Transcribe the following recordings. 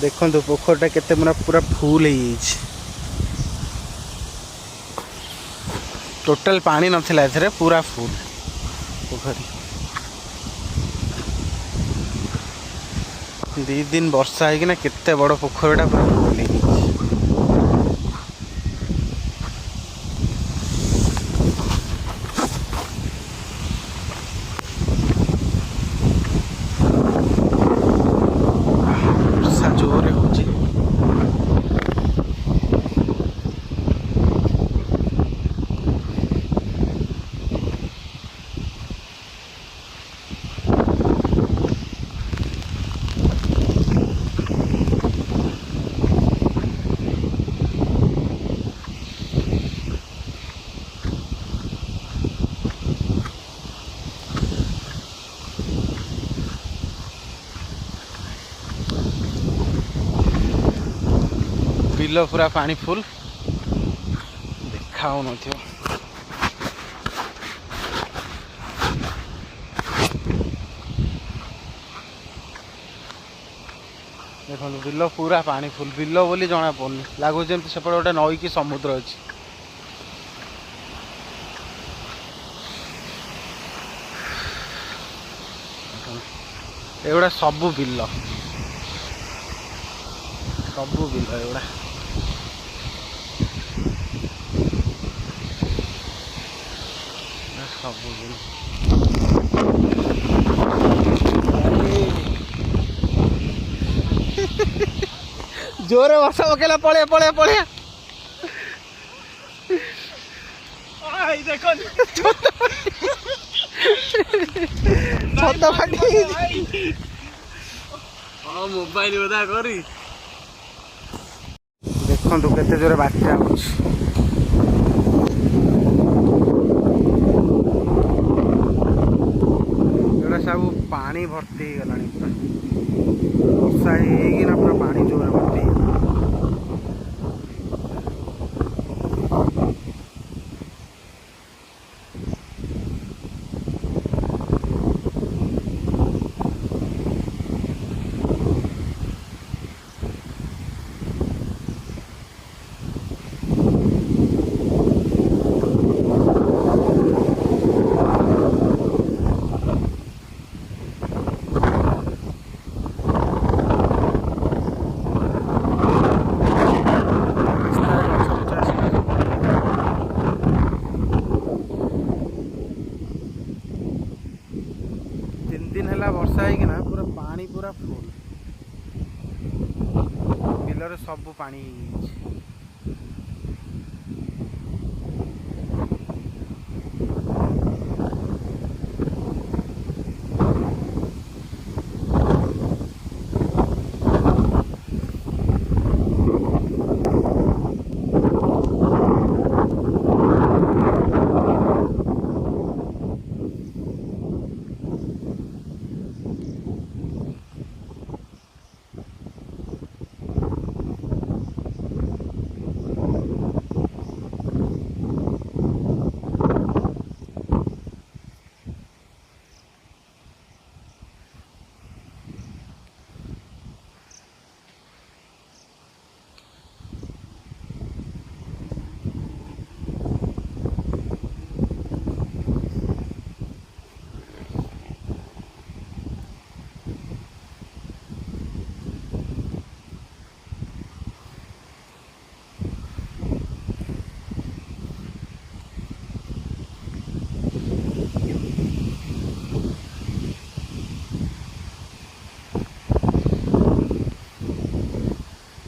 देखो पोखरटा केते पूरा फुल हो टोटल पानी नथिला एथरे पूरा फुल पोखरी। 2 दिन वर्षा है कि ना केते बड़ पोखरटा पूरा फुल हो जोरे हो बिल पूरा पानी फुल देखा न देखो बिल पूरा पानी फुल बिल बोली जना पड़नी लगुच जमी सेपटे गोटे नई कि समुद्र अच्छी। एगुड़ा सबू बिल एगुड़ा सबू बिल जोरे वर्षा पकेला पड़े पड़े पड़े देखो छत फाटी मोबाइल बदा करी देखो केते जोरे बात्या होछि। एटा सब पानी भर्ती हो गलानी पूरा वर्षा ना पूरा पानी जोरे भर्ती। दिन है वर्षा है पूरा पानी पूरा फुल बिलर सब पानी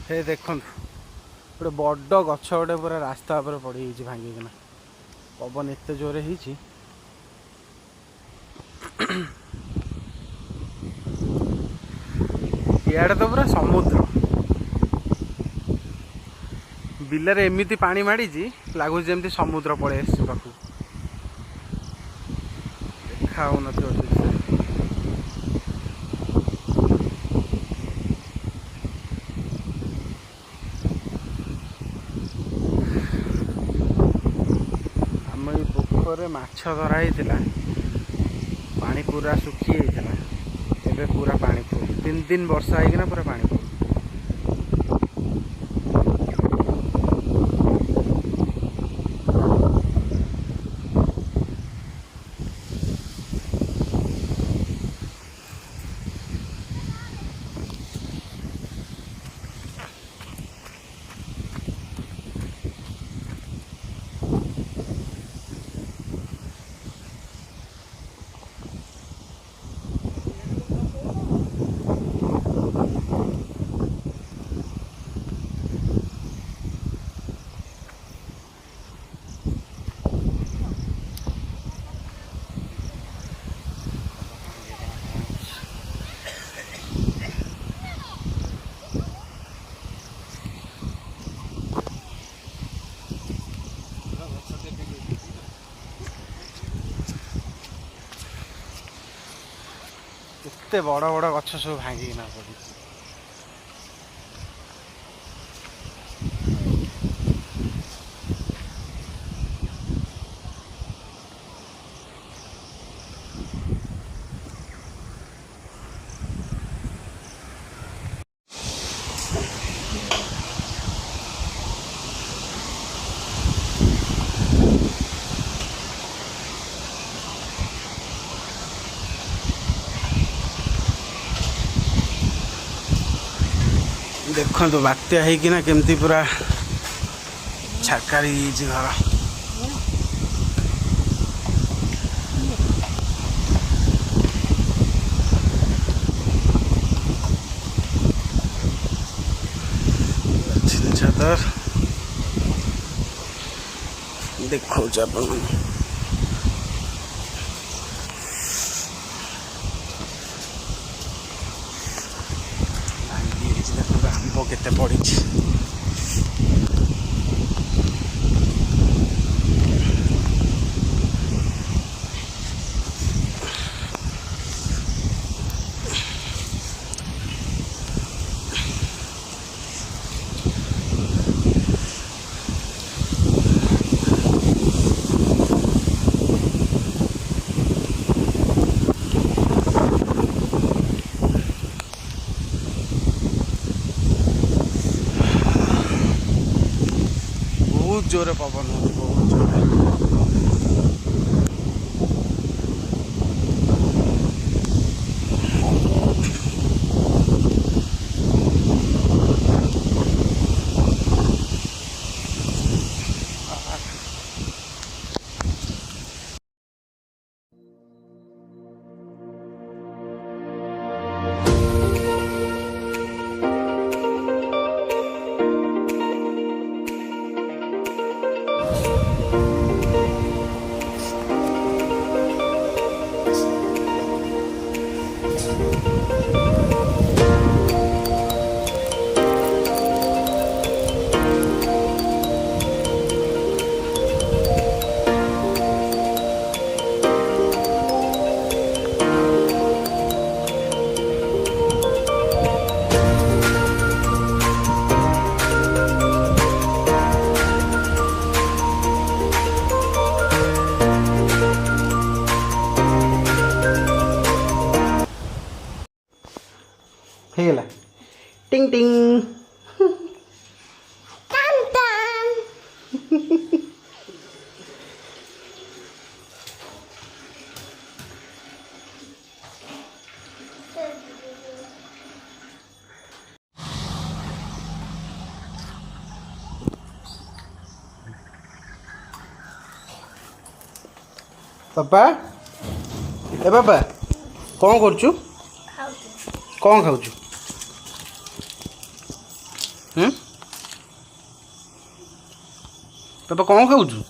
हे देखो गोटे बड़ गछ गोटे पूरा रास्ता पर पड़ भांगिकिना पवन एत जोरे हो इे तो पूरा समुद्र बिलरे एमती पानी माड़ी लगुच जमी समुद्र पड़े पाखु देखा हो माछ धरा होता पानी पूरा सुखी होता पूरा पानी फुल 3 दिन वर्षा है पूरा पानी फुल। केते बड़ बड़ गछ सब भांगिना पड़ी देखो तो बात्या है केमती पूरा छाकारी घर छतर देखो आंब केते पड़ी बहुत जोरे पवन हो बहुत जोरे हेला टिंग टिंग टन टन पापा ए पापा कौन करचु कौन खाऊचु पापा कौन खाऊचु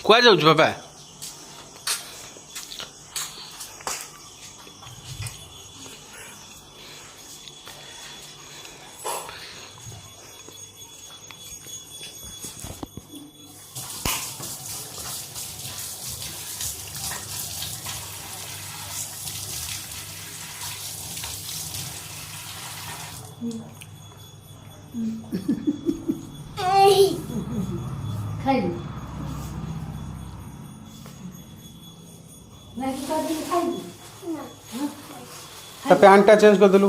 कुआ जाऊचु पापा खाइबी मैगी कर दी खाइबी ता पैंट टा चेंज कर देलु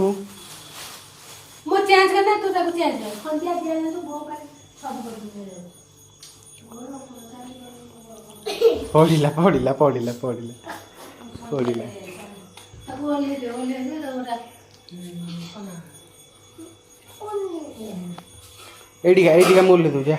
मो चेंज करना तू ताको चेंज कर खंडिया दिया तो भो कर सब कर दे पढ़िला पढ़िला पढ़िला पढ़िला पढ़िला अब ओले दे ओटा एडिका मूल्य तू जा